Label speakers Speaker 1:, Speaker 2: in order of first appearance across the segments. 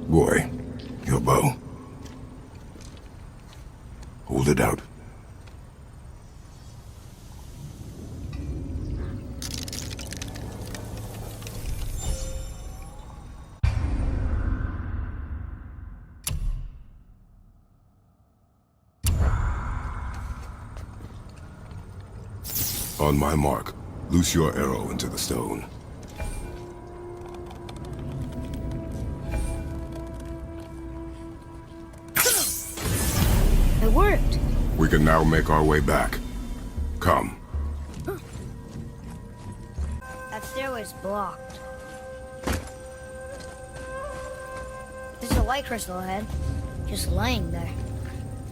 Speaker 1: Boy, your bow. Hold it out. On my mark, loose your arrow into the stone.
Speaker 2: It worked.
Speaker 1: We can now make our way back. Come.
Speaker 2: That stairway's blocked. There's a light crystal ahead, just laying there.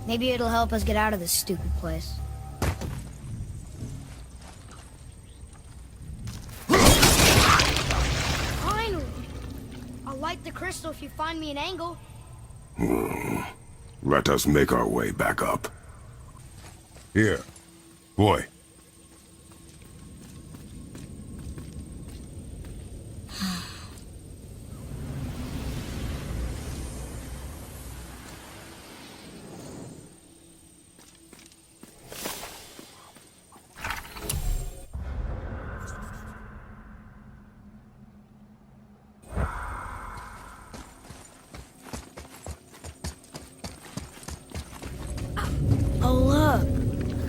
Speaker 2: Maybe it'll help us get out of this stupid place. Finally! I'll light the crystal if you find me an angle.
Speaker 1: Let us make our way back up. Here. Boy.
Speaker 2: Oh, look!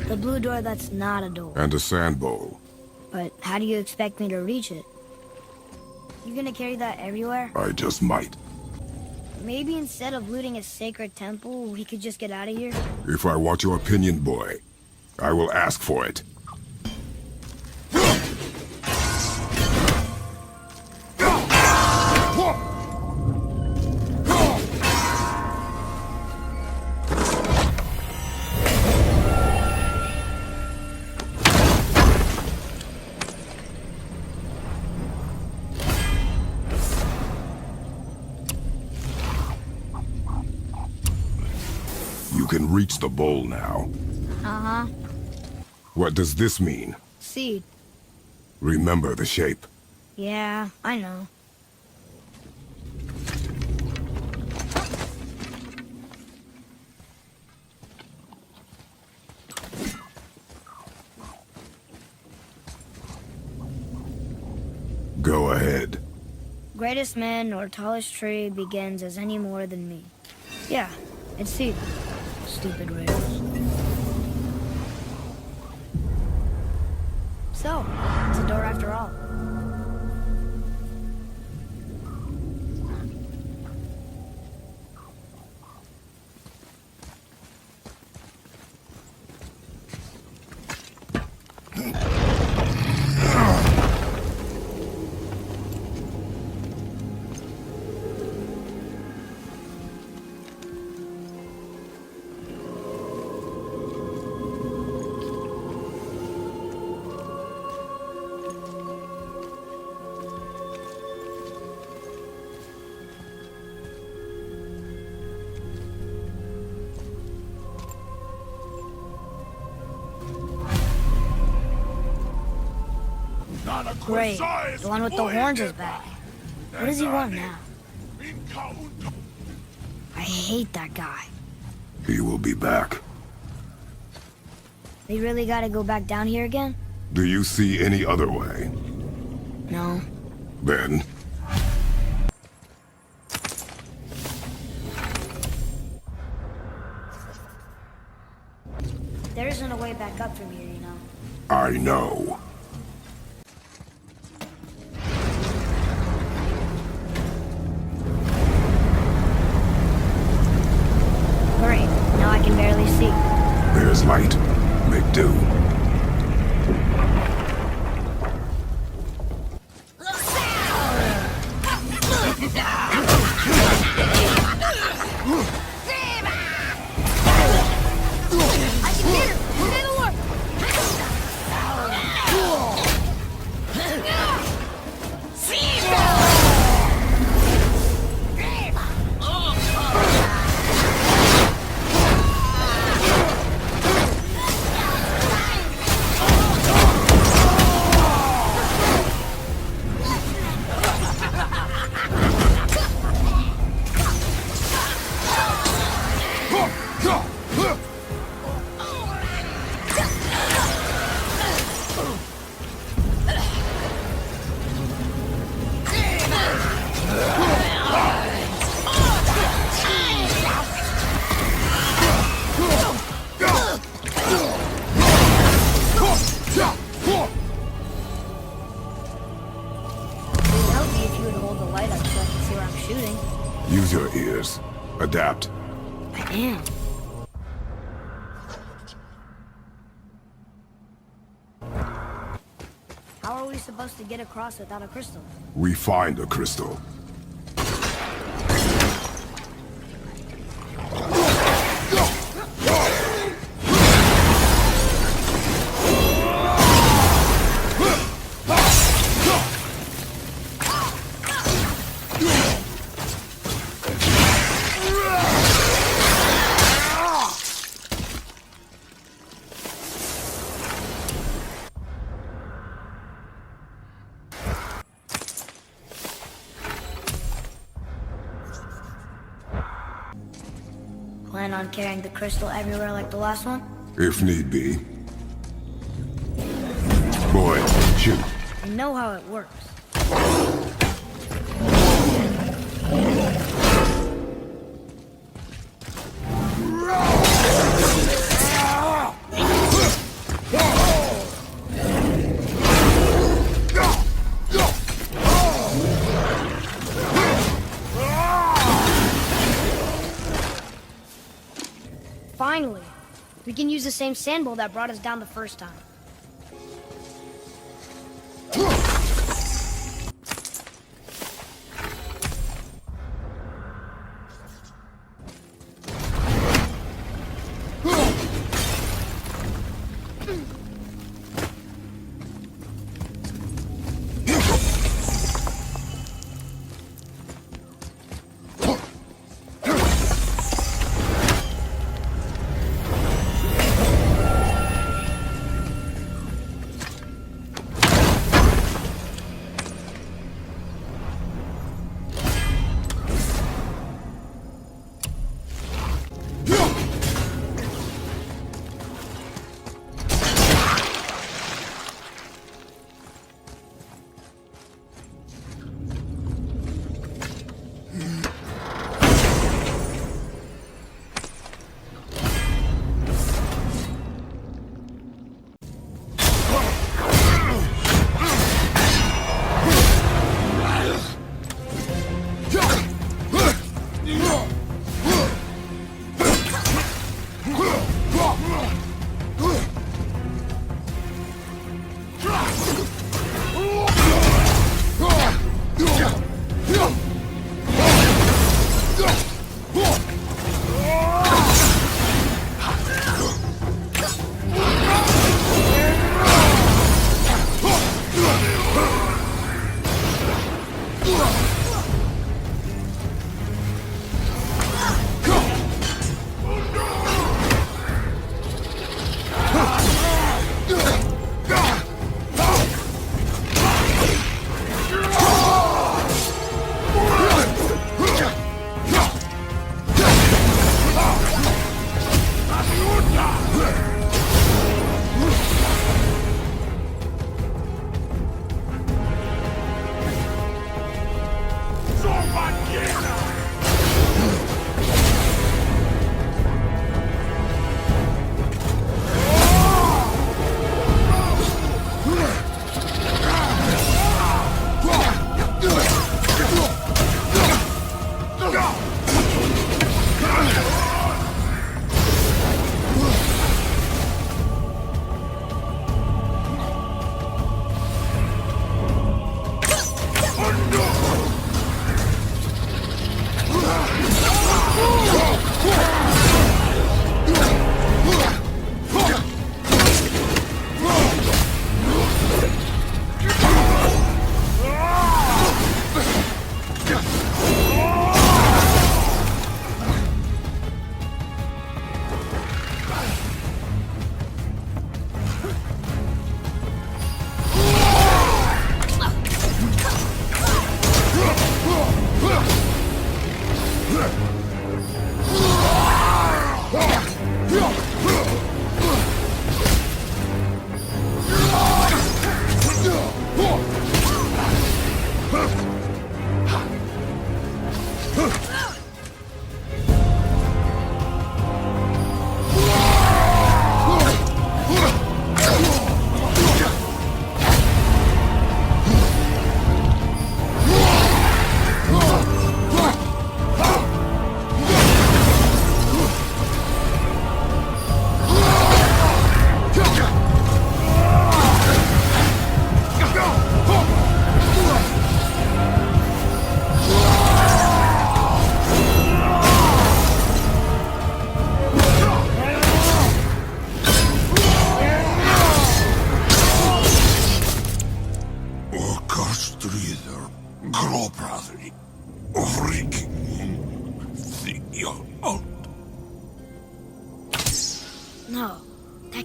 Speaker 2: The blue door that's not a door.
Speaker 1: And a sand bowl.
Speaker 2: But how do you expect me to reach it? You gonna carry that everywhere?
Speaker 1: I just might.
Speaker 2: Maybe instead of looting a sacred temple, we could just get out of here?
Speaker 1: If I want your opinion, boy, I will ask for it. You can reach the bowl now.
Speaker 2: Uh-huh.
Speaker 1: What does this mean?
Speaker 2: Seed.
Speaker 1: Remember the shape.
Speaker 2: Yeah, I know.
Speaker 1: Go ahead.
Speaker 2: Greatest man or tallest tree begins as any more than me. Yeah, it's seed. Stupid riddles. So, it's a door after all. Great. The one with the horns is back. What does he want now? I hate that guy.
Speaker 1: He will be back.
Speaker 2: We really gotta go back down here again?
Speaker 1: Do you see any other way?
Speaker 2: No.
Speaker 1: Then,
Speaker 2: There isn't a way back up from here, you know.
Speaker 1: I know.
Speaker 2: Great. Now I can barely see.
Speaker 1: There's light. Make do.
Speaker 2: I can get him! It'll work! shooting.
Speaker 1: Use your ears. Adapt.
Speaker 2: I am. How are we supposed to get across without a crystal?
Speaker 1: We find a crystal.
Speaker 2: Plan on carrying the crystal everywhere like the last one?
Speaker 1: If need be. Boy, shoot.
Speaker 2: I know how it works. Finally! We can use the same sand bowl that brought us down the first time.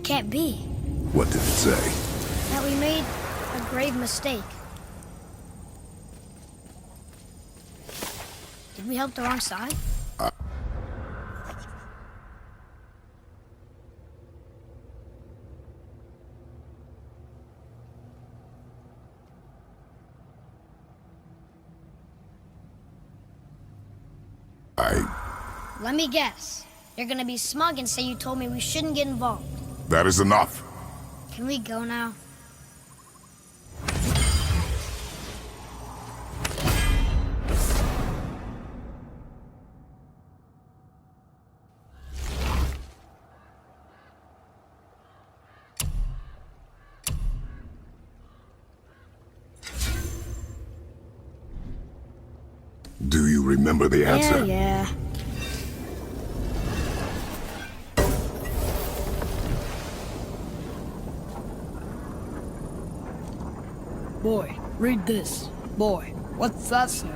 Speaker 2: can't be.
Speaker 1: What did it say?
Speaker 2: That we made a grave mistake. Did we help the wrong side? Let me guess. You're gonna be smug and say you told me we shouldn't get involved.
Speaker 1: That is enough.
Speaker 2: Can we go now?
Speaker 1: Do you remember the answer?
Speaker 2: Yeah.
Speaker 3: Boy, read this. Boy, what's that say?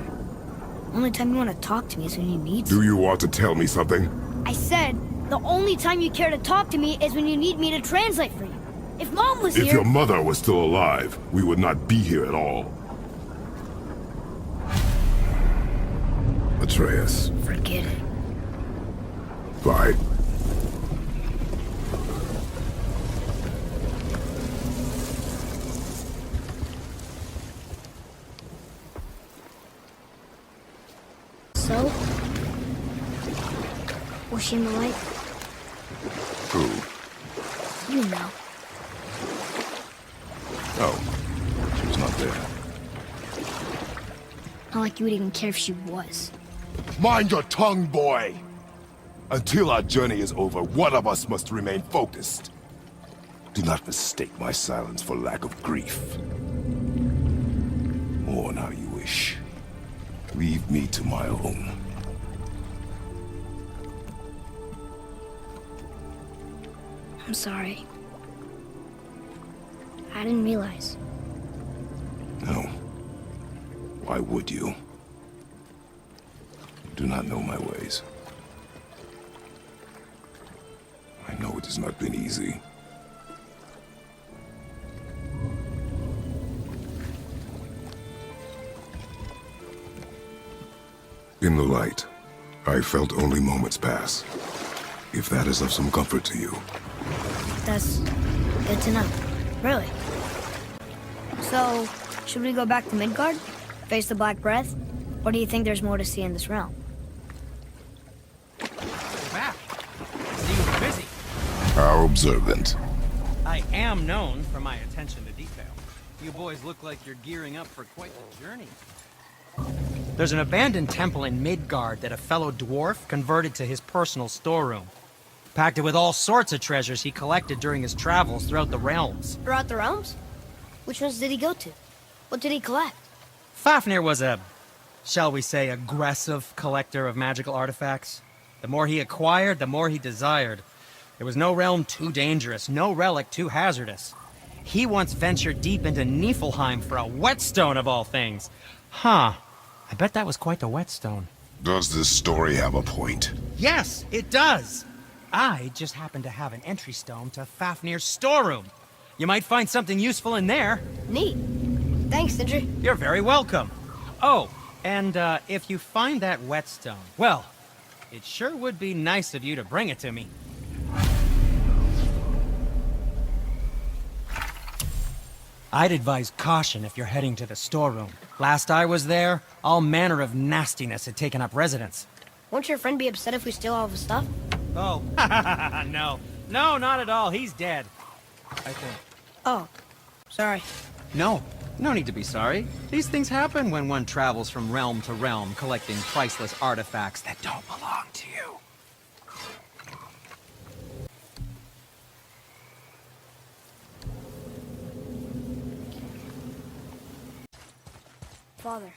Speaker 2: Only time you want to talk to me is when you need to.
Speaker 1: Do you want to tell me something?
Speaker 2: I said, the only time you care to talk to me is when you need me to translate for you. If Mom was
Speaker 1: If
Speaker 2: here...
Speaker 1: your mother was still alive, we would not be here at all. Atreus.
Speaker 2: Forget it.
Speaker 1: Fine.
Speaker 2: So? Was she in the light?
Speaker 1: Who?
Speaker 2: You know.
Speaker 1: Oh. She was not there.
Speaker 2: Not like you would even care if she was.
Speaker 1: Mind your tongue, boy! Until our journey is over, one of us must remain focused. Do not mistake my silence for lack of grief. Mourn how you wish. Leave me to my own.
Speaker 2: I'm sorry. I didn't realize.
Speaker 1: No. Why would you? You do not know my ways. I know it has not been easy. In the light, I felt only moments pass. If that is of some comfort to you.
Speaker 2: That's good to know. Really. So, should we go back to Midgard? Face the Black Breath? Or do you think there's more to see in this realm?
Speaker 4: Back. See you busy.
Speaker 1: How observant.
Speaker 4: I am known for my attention to detail. You boys look like you're gearing up for quite the journey. There's an abandoned temple in Midgard that a fellow dwarf converted to his personal storeroom. Packed it with all sorts of treasures he collected during his travels throughout the realms.
Speaker 2: Throughout the realms? Which ones did he go to? What did he collect?
Speaker 4: Fafnir was a, shall we say, aggressive collector of magical artifacts. The more he acquired, the more he desired. There was no realm too dangerous, no relic too hazardous. He once ventured deep into Niflheim for a whetstone of all things. Huh. I bet that was quite the whetstone.
Speaker 1: Does this story have a point?
Speaker 4: Yes, it does. I just happen to have an entry stone to Fafnir's storeroom. You might find something useful in there.
Speaker 2: Neat. Thanks, Sindri.
Speaker 4: You're very welcome. Oh, and if you find that whetstone, well, it sure would be nice of you to bring it to me. I'd advise caution if you're heading to the storeroom. Last I was there, all manner of nastiness had taken up residence.
Speaker 2: Won't your friend be upset if we steal all of his stuff?
Speaker 4: Oh, no. No, not at all. He's dead. I think.
Speaker 2: Oh, sorry.
Speaker 4: No need to be sorry. These things happen when one travels from realm to realm, collecting priceless artifacts that don't belong to you.
Speaker 2: Father,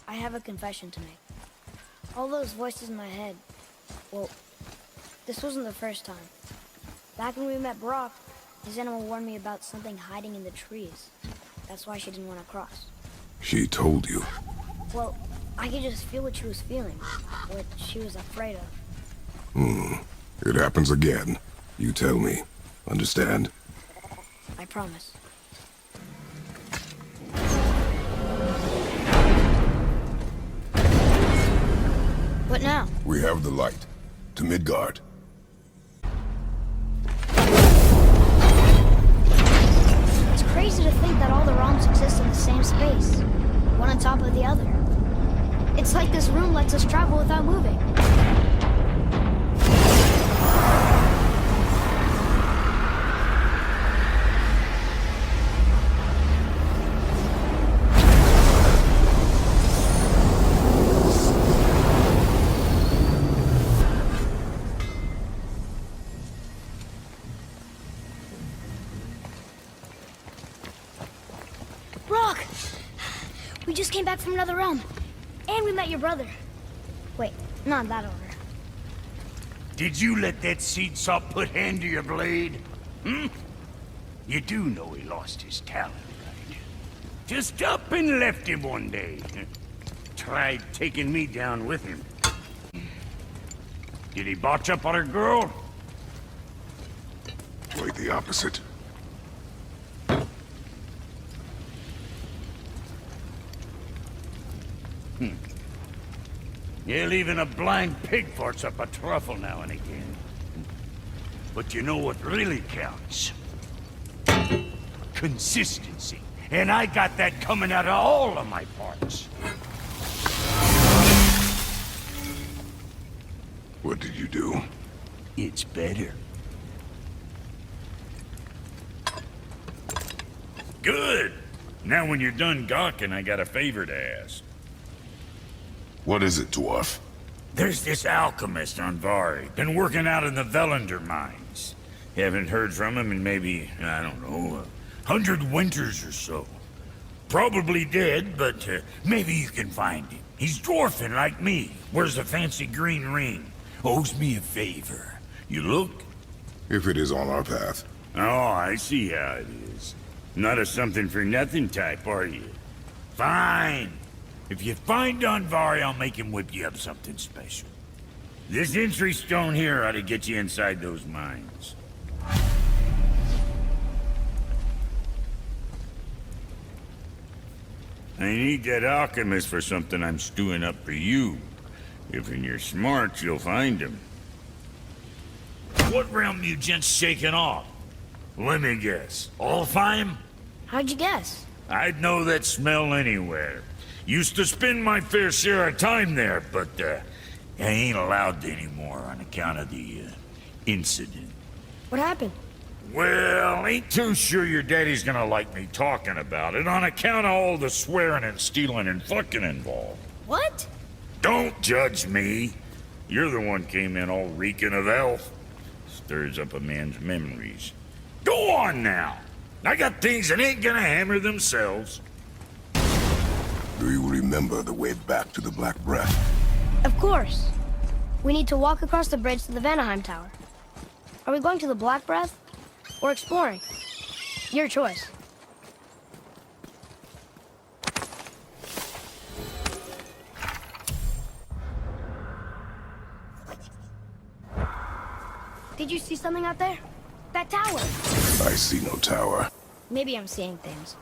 Speaker 2: I have a confession to make. All those voices in my head, well, this wasn't the first time. Back when we met Brock, his animal warned me about something hiding in the trees. That's why she didn't want to cross.
Speaker 1: She told you.
Speaker 2: Well, I could just feel what she was feeling, what she was afraid of.
Speaker 1: It happens again. You tell me. Understand?
Speaker 2: I promise. What now?
Speaker 1: We have the light. To Midgard.
Speaker 2: It's crazy to think that all the realms exist in the same space, one on top of the other. It's like this room lets us travel without moving. Brock! We just came back from another realm. And we met your brother. Wait, not in that order.
Speaker 5: Did you let that seed sop put hand to your blade? Hmm? You do know he lost his talent, right? Just up and left him one day. Tried taking me down with him. Did he botch up on her girl?
Speaker 1: Quite the opposite.
Speaker 5: Yeah, even a blind pig farts up a truffle now and again. But you know what really counts? Consistency. And I got that coming out of all of my parts.
Speaker 1: What did you do?
Speaker 5: It's better. Good! Now when you're done gawking, I got a favor to ask.
Speaker 1: What is it, dwarf?
Speaker 5: There's this alchemist on Vari, been working out in the Velander mines. Haven't heard from him in maybe, I don't know, 100 winters or so. Probably dead, but maybe you can find him. He's dwarfing like me, wears a fancy green ring. Owes me a favor. You look?
Speaker 1: If it is on our path.
Speaker 5: Oh, I see how it is. Not a something-for-nothing type, are you? Fine. If you find Unvari, I'll make him whip you up something special. This entry stone here ought to get you inside those mines. I need that alchemist for something I'm stewing up for you. If you're smart, you'll find him. What realm you gents shaking off? Let me guess. Alfheim?
Speaker 2: How'd you guess?
Speaker 5: I'd know that smell anywhere. Used to spend my fair share of time there, but I ain't allowed anymore on account of the incident.
Speaker 2: What happened?
Speaker 5: Well, ain't too sure your daddy's gonna like me talking about it on account of all the swearing and stealing and fucking involved.
Speaker 2: What?
Speaker 5: Don't judge me. You're the one came in all reeking of elf. Stirs up a man's memories. Go on now. I got things that ain't gonna hammer themselves.
Speaker 1: Do you remember the way back to the Black Breath?
Speaker 2: Of course. We need to walk across the bridge to the Vanaheim Tower. Are we going to the Black Breath? Or exploring? Your choice. Did you see something out there? That tower!
Speaker 1: I see no tower.
Speaker 2: Maybe I'm seeing things.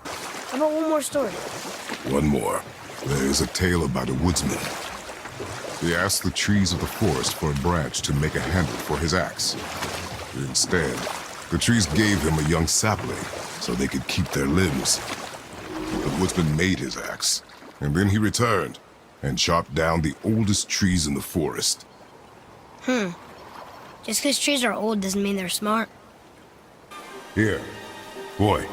Speaker 2: How about one more story?
Speaker 1: One more. There is a tale about a woodsman. He asked the trees of the forest for a branch to make a handle for his axe. Instead, the trees gave him a young sapling so they could keep their limbs. The woodsman made his axe, and then he returned and chopped down the oldest trees in the forest.
Speaker 2: Just because trees are old doesn't mean they're smart.
Speaker 1: Here, boy.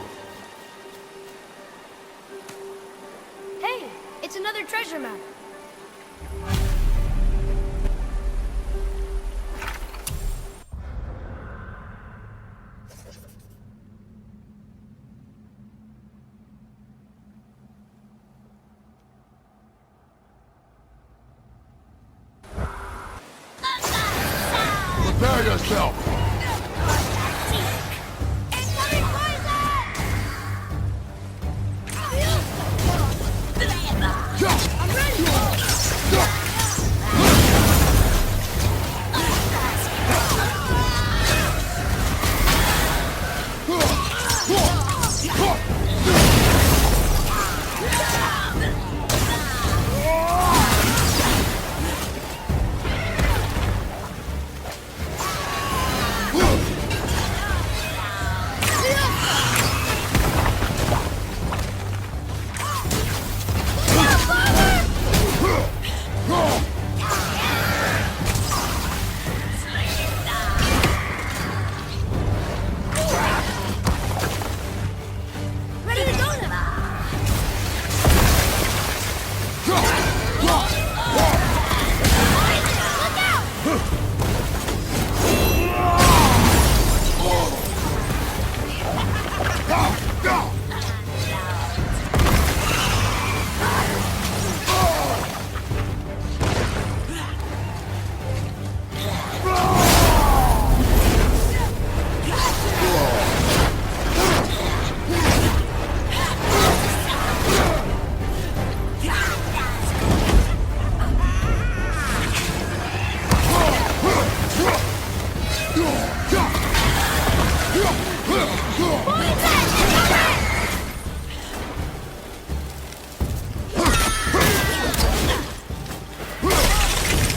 Speaker 2: Hey, it's another treasure map.
Speaker 1: Prepare yourself!
Speaker 2: Ready to go now!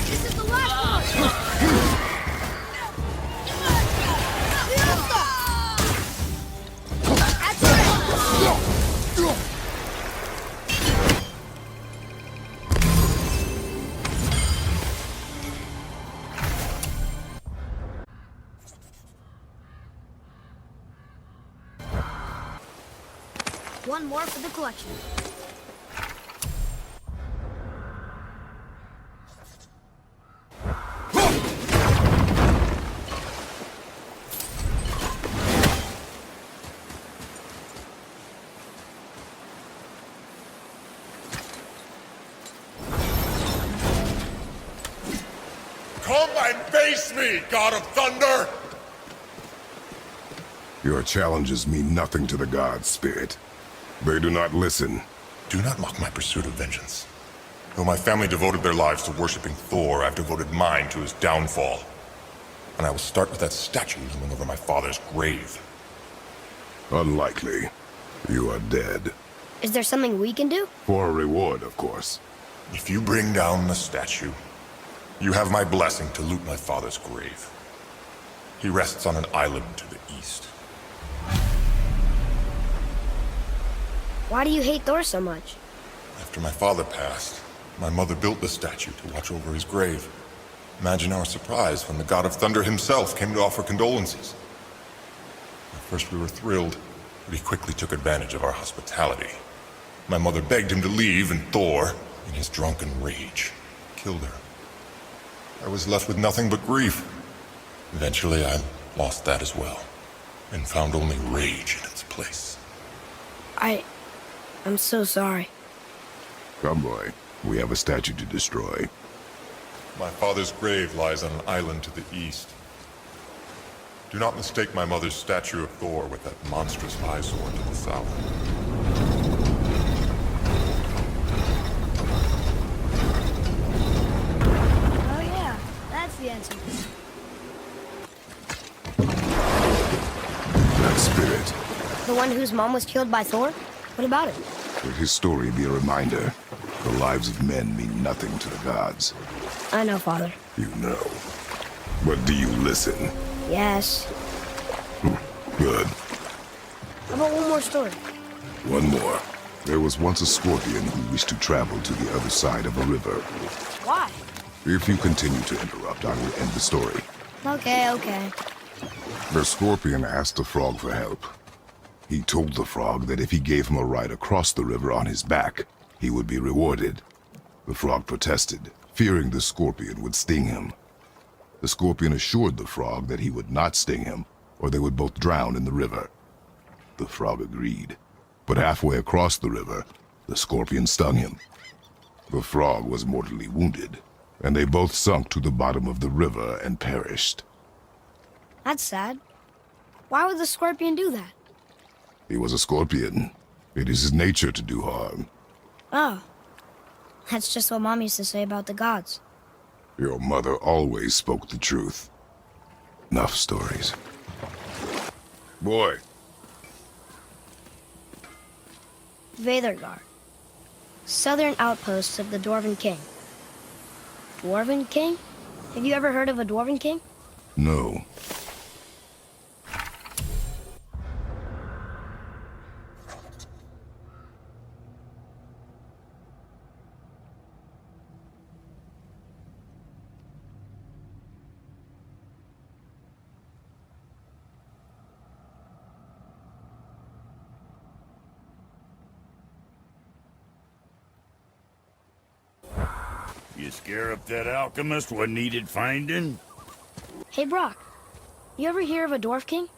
Speaker 2: This is the last one! That's it! One more for the collection.
Speaker 1: Come and face me, God of Thunder! Your challenges mean nothing to the gods, Spirit. They do not listen.
Speaker 6: Do not mock my pursuit of vengeance. Though my family devoted their lives to worshipping Thor, I've devoted mine to his downfall. And I will start with that statue looming over my father's grave.
Speaker 1: Unlikely. You are dead.
Speaker 2: Is there something we can do?
Speaker 1: For a reward, of course.
Speaker 6: If you bring down the statue, you have my blessing to loot my father's grave. He rests on an island to the east.
Speaker 2: Why do you hate Thor so much?
Speaker 6: After my father passed, my mother built the statue to watch over his grave. Imagine our surprise when the God of Thunder himself came to offer condolences. At first we were thrilled, but he quickly took advantage of our hospitality. My mother begged him to leave, and Thor, in his drunken rage, killed her. I was left with nothing but grief. Eventually I lost that as well, and found only rage in its place.
Speaker 2: I'm so sorry.
Speaker 1: Come, boy. We have a statue to destroy.
Speaker 6: My father's grave lies on an island to the east. Do not mistake my mother's statue of Thor with that monstrous eyesore to the south.
Speaker 2: Oh yeah, that's the answer.
Speaker 1: That spirit.
Speaker 2: The one whose mom was killed by Thor? What about it?
Speaker 1: Let his story be a reminder. The lives of men mean nothing to the gods.
Speaker 2: I know, Father.
Speaker 1: You know. But do you listen?
Speaker 2: Yes.
Speaker 1: Good.
Speaker 2: How about one more story?
Speaker 1: One more. There was once a scorpion who wished to travel to the other side of a river.
Speaker 2: Why?
Speaker 1: If you continue to interrupt, I will end the story.
Speaker 2: Okay.
Speaker 1: The scorpion asked the frog for help. He told the frog that if he gave him a ride across the river on his back, he would be rewarded. The frog protested, fearing the scorpion would sting him. The scorpion assured the frog that he would not sting him, or they would both drown in the river. The frog agreed, but halfway across the river, the scorpion stung him. The frog was mortally wounded, and they both sunk to the bottom of the river and perished.
Speaker 2: That's sad. Why would the scorpion do that?
Speaker 1: He was a scorpion. It is his nature to do harm.
Speaker 2: Oh. That's just what Mom used to say about the gods.
Speaker 1: Your mother always spoke the truth. Enough stories. Boy.
Speaker 2: Veðurgard. Southern outposts of the Dwarven King. Dwarven King? Have you ever heard of a Dwarven King?
Speaker 1: No.
Speaker 5: You scare up that alchemist what needed finding?
Speaker 2: Hey, Brock. You ever hear of a Dwarf King?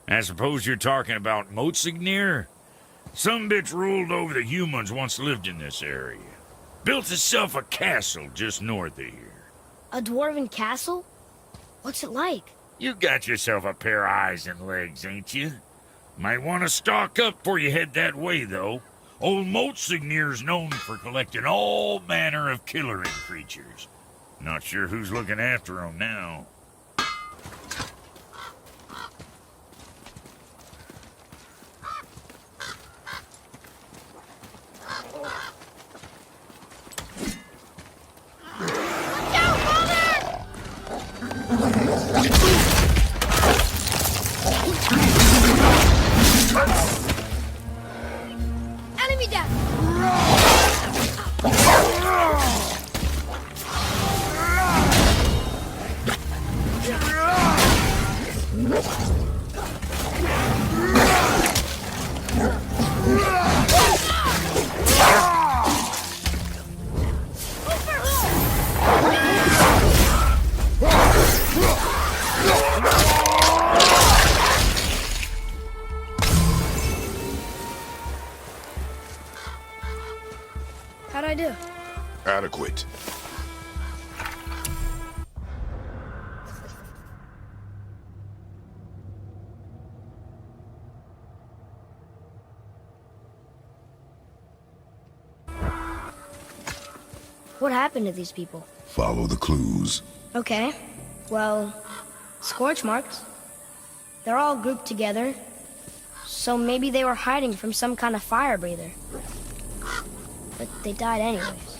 Speaker 5: I suppose you're talking about Motsignir? Some bitch ruled over the humans once lived in this area. Built itself a castle just north of here.
Speaker 2: A dwarven castle? What's it like?
Speaker 5: You got yourself a pair of eyes and legs, ain't you? Might want to stock up before you head that way, though. Old Motsignir's known for collecting all manner of killering creatures. Not sure who's looking after 'em now.
Speaker 2: Enemy down! How'd I do?
Speaker 1: Adequate.
Speaker 2: What happened to these people?
Speaker 1: Follow the clues.
Speaker 2: Okay. Well, scorch marks. They're all grouped together. So maybe they were hiding from some kind of fire breather. But they died anyways.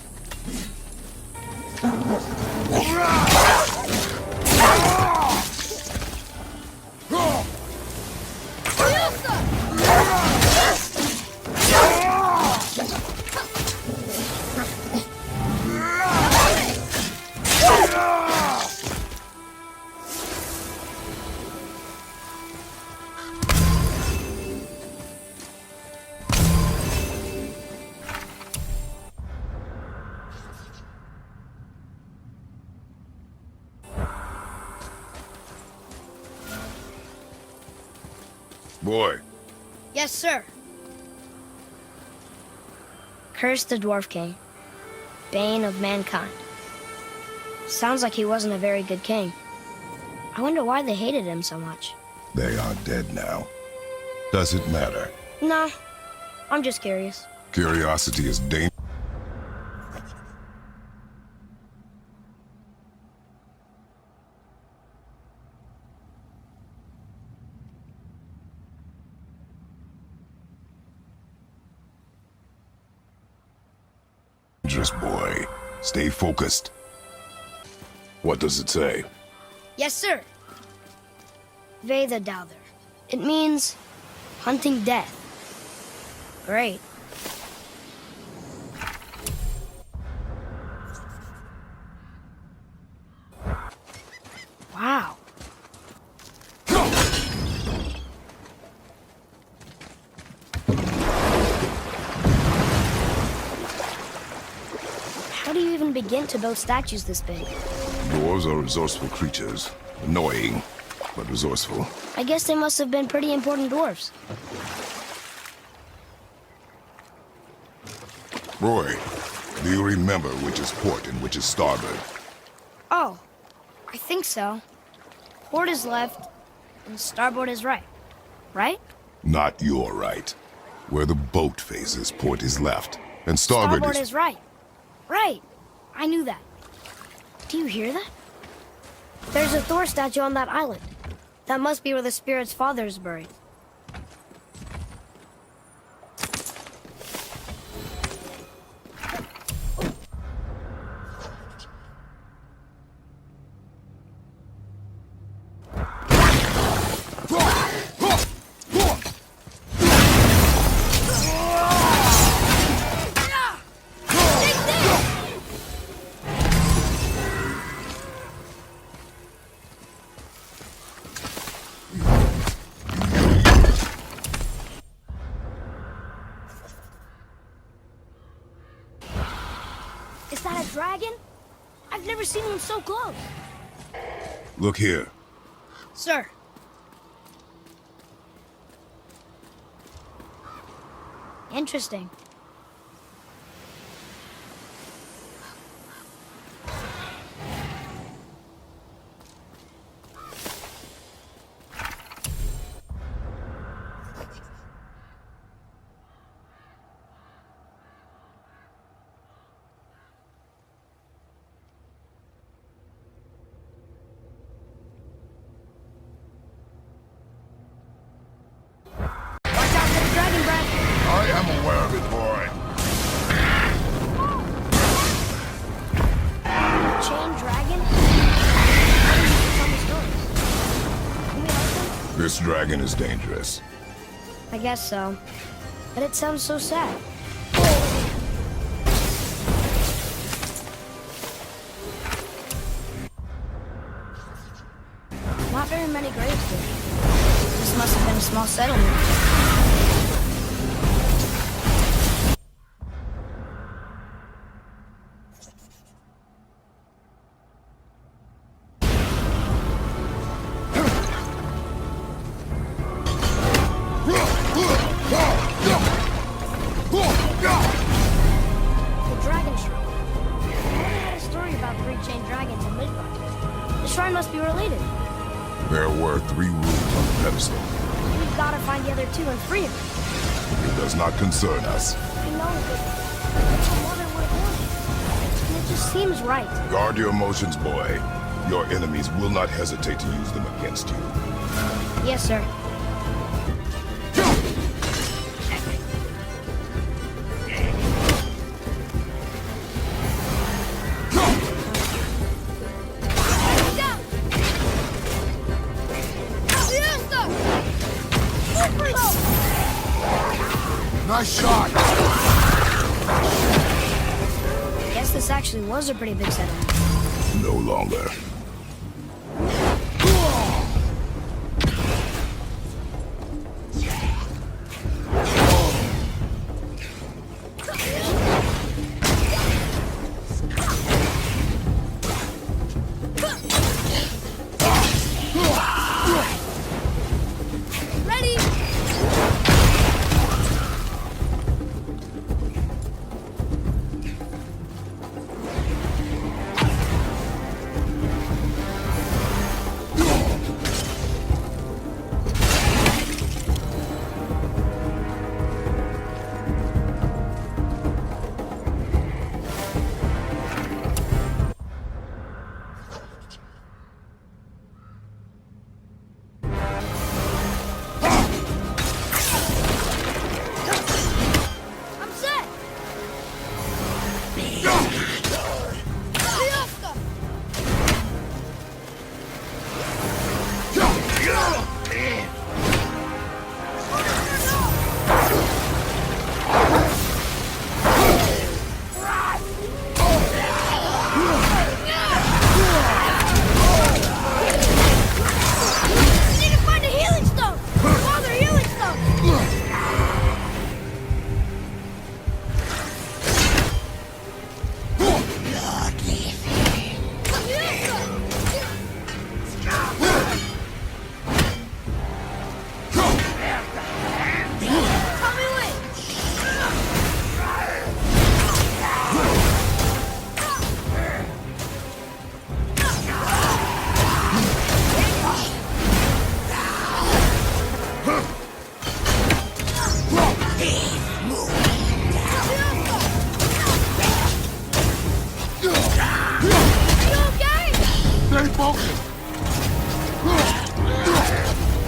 Speaker 1: Boy,
Speaker 2: Yes, sir. Curse the Dwarf King, bane of mankind. Sounds like he wasn't a very good king. I wonder why they hated him so much.
Speaker 1: they are dead now. Does it matter?
Speaker 2: Nah, I'm just curious.
Speaker 1: Curiosity is dangerous. Boy. Stay focused. What does it say?
Speaker 2: Yes, sir. Veda Douther. It means hunting death. Great. Wow. How do you even begin to build statues this big?
Speaker 1: Dwarves are resourceful creatures. Annoying, but resourceful.
Speaker 2: I guess they must have been pretty important dwarves.
Speaker 1: Roy, do you remember which is port and which is starboard?
Speaker 2: Oh, I think so. Port is left, and starboard is right. Right?
Speaker 1: Not your right. Where the boat faces, port is left, and starboard
Speaker 2: is right. Right. I knew that. Do you hear that? There's a Thor statue on that island. That must be where the spirit's father is buried. I've never seen one so close.
Speaker 1: Look here.
Speaker 3: Sir.
Speaker 2: Interesting. Watch out for the dragon breath.
Speaker 1: I am aware of it, boy.
Speaker 2: Chain dragon? How do you tell me stories? Can we help him?
Speaker 1: This dragon is dangerous.
Speaker 2: I guess so. But it sounds so sad. Not very many graves here. This must have been a small settlement. The dragon shrine. I had a story about 3 chained dragons in Midgard. The shrine must be related.
Speaker 1: There were 3 rooms on the pedestal.
Speaker 2: We've got to find the other 2 and free them.
Speaker 1: It does not concern us.
Speaker 2: I know, but it's what Mother would have wanted. And it just seems right.
Speaker 1: Guard your emotions, boy. Your enemies will not hesitate to use them against you.
Speaker 2: Yes, sir.
Speaker 1: Nice shot!
Speaker 2: Guess this actually was a pretty big settlement.
Speaker 1: No longer.
Speaker 2: Ready? I'm set. We need to find a healing stone. Father, healing stone. Tell me when. Are you okay?
Speaker 1: Stay focused!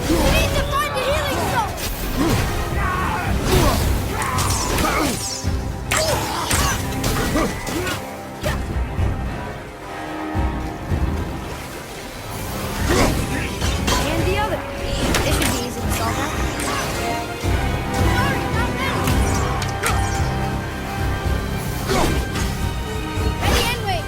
Speaker 2: We need to find the healing stone. And the other. This should be easy to solve now. Sorry, not ready. Ready and wait.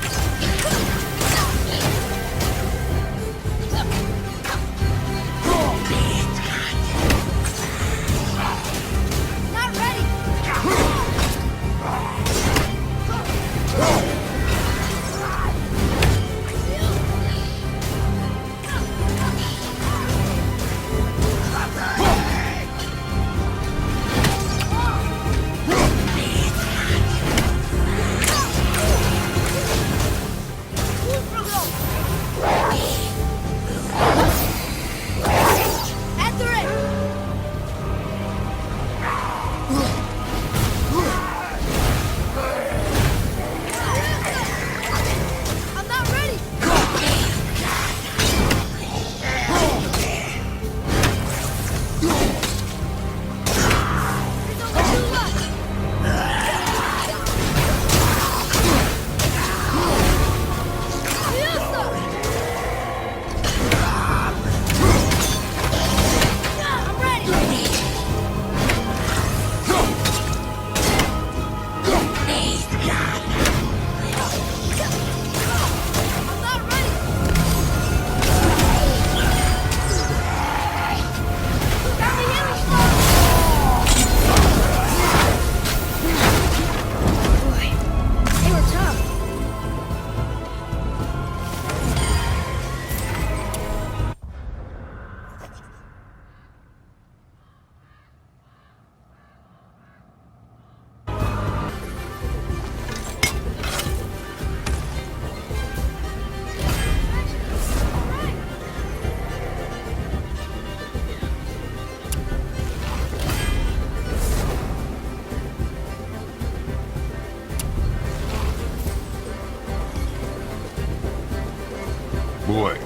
Speaker 1: Boy,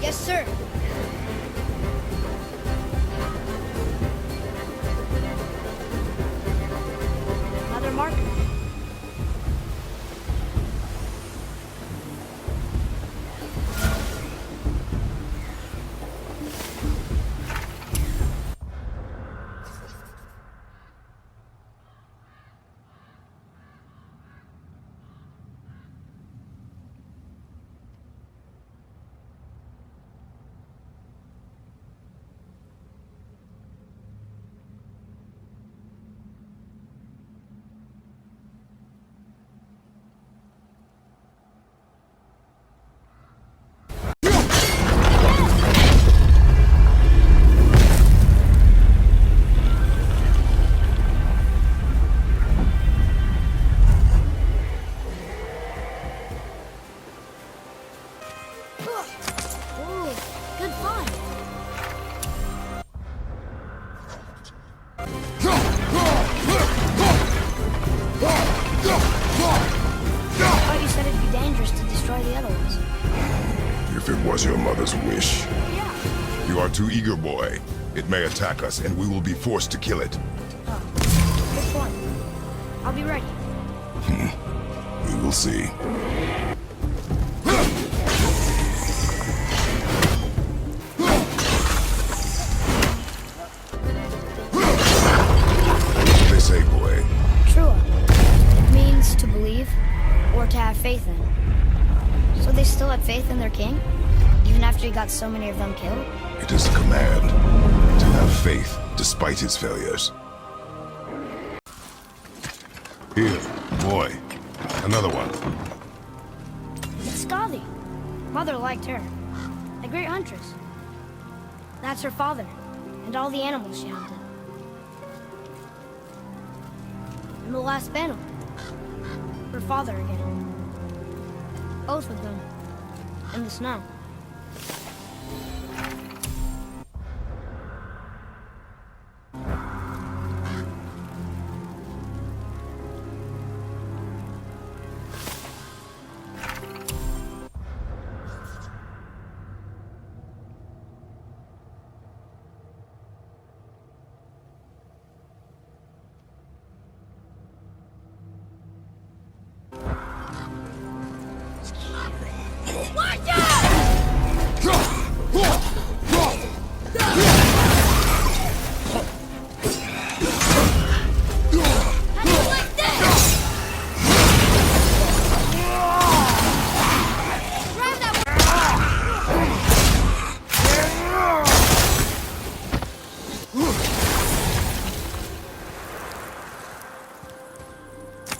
Speaker 2: Yes, sir. Another marker. Ooh, good find. I thought you said it'd be dangerous to destroy the other ones.
Speaker 1: if it was your mother's wish.
Speaker 2: Yeah.
Speaker 1: You are too eager, boy. It may attack us, and we will be forced to kill it.
Speaker 2: Oh, good point. I'll be ready.
Speaker 1: We will see. What do they say, boy?
Speaker 2: Trua. It means to believe or to have faith in. So they still had faith in their king? Even after he got so many of them killed?
Speaker 1: It is a command to have faith despite his failures. Here, boy. Another one.
Speaker 2: It's Skadi. Mother liked her. A great huntress. That's her father, and all the animals she hunted. In the last battle, her father again. Both of them. In the snow.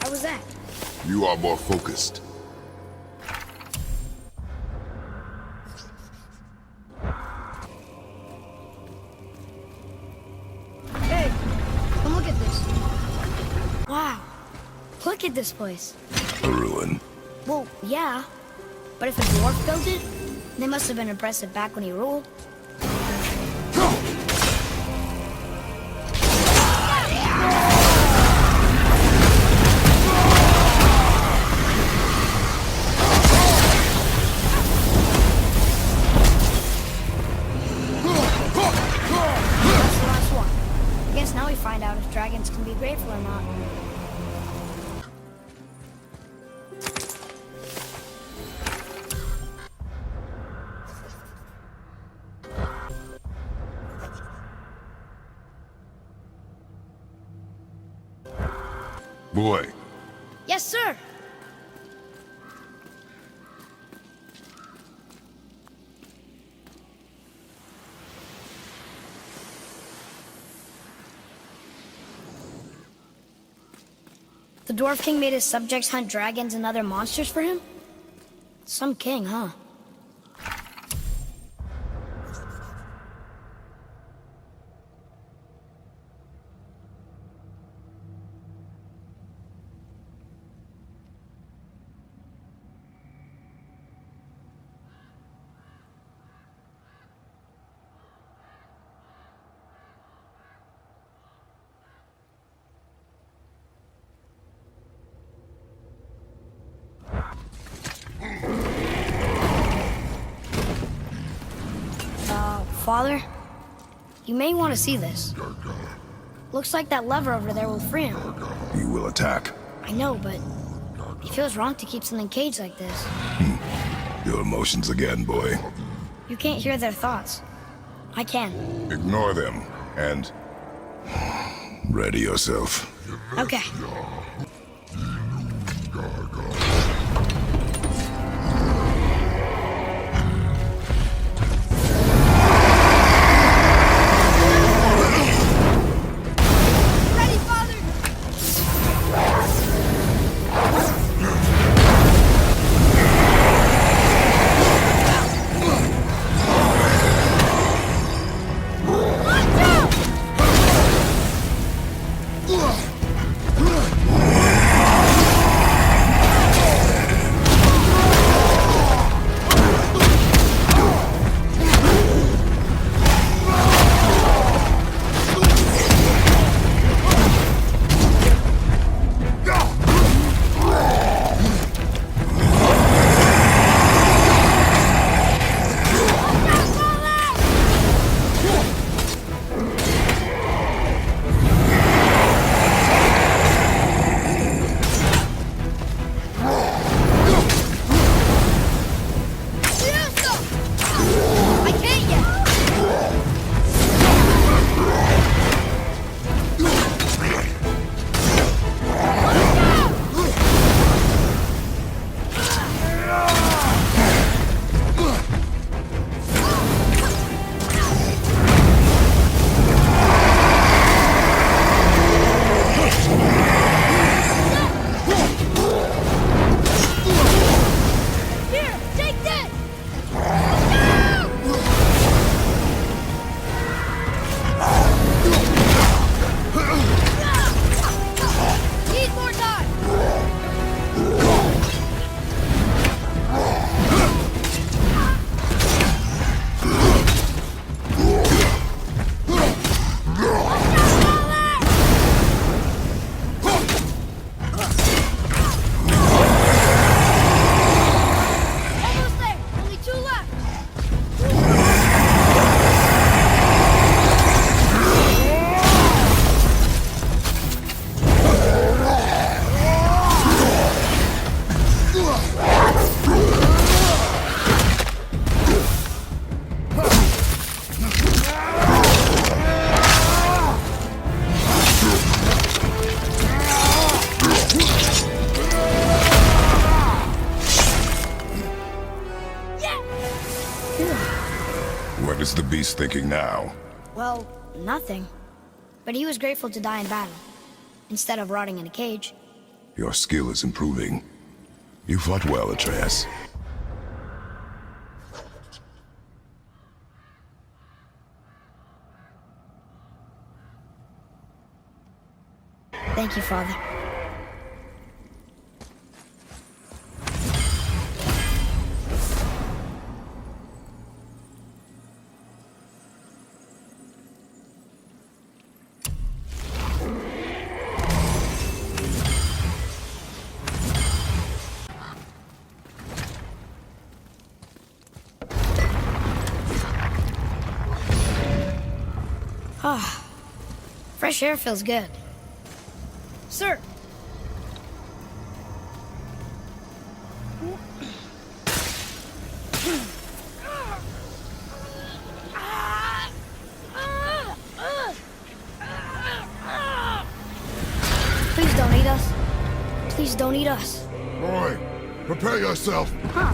Speaker 2: How was that?
Speaker 1: You are more focused.
Speaker 2: Hey, come look at this. Wow. Look at this place.
Speaker 1: A ruin.
Speaker 2: Well, yeah. But if a dwarf built it, they must have been impressive back when he ruled. That's the last one. I guess now we find out if dragons can be grateful or not.
Speaker 1: Boy,
Speaker 2: Yes, sir. The Dwarf King made his subjects hunt dragons and other monsters for him? Some king, huh? Father, you may want to see this. Looks like that lever over there will free him.
Speaker 1: He will attack.
Speaker 2: I know, but it feels wrong to keep something caged like this.
Speaker 1: Your emotions again, boy.
Speaker 2: You can't hear their thoughts. I can.
Speaker 1: Ignore them, and ready yourself.
Speaker 2: Okay. Ready, Father! I can't yet! Here, take this! Need more time! Almost there! Only two left!
Speaker 1: What is the beast thinking now?
Speaker 2: Well, nothing. But he was grateful to die in battle, instead of rotting in a cage.
Speaker 1: Your skill is improving. You fought well, Atreus.
Speaker 2: Thank you, Father. Ah, fresh air feels good. Sir! Please don't eat us. Please don't eat us.
Speaker 1: Boy, prepare yourself.
Speaker 2: Huh.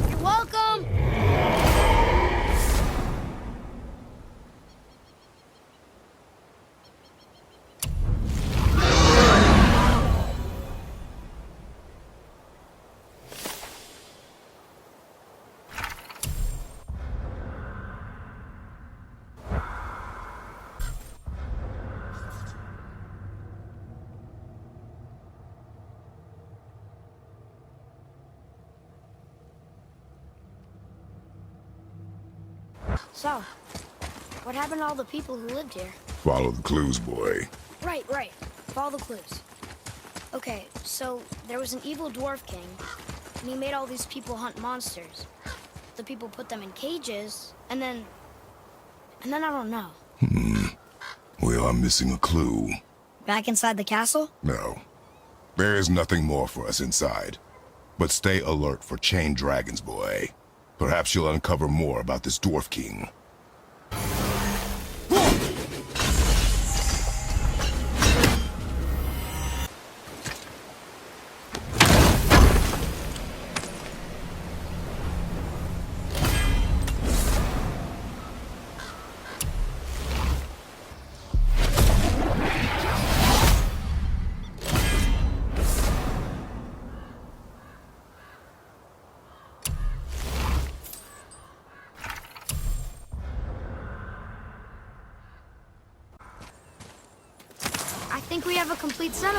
Speaker 2: You're welcome! So, What happened to all the people who lived here?
Speaker 1: Follow the clues, boy.
Speaker 2: Right. Follow the clues. Okay, so there was an evil dwarf king, and he made all these people hunt monsters. The people put them in cages, and then I don't know.
Speaker 1: We are missing a clue.
Speaker 2: Back inside the castle?
Speaker 1: No. There is nothing more for us inside. But stay alert for chained dragons, boy. Perhaps you'll uncover more about this dwarf king.
Speaker 2: I think we have a complete setup.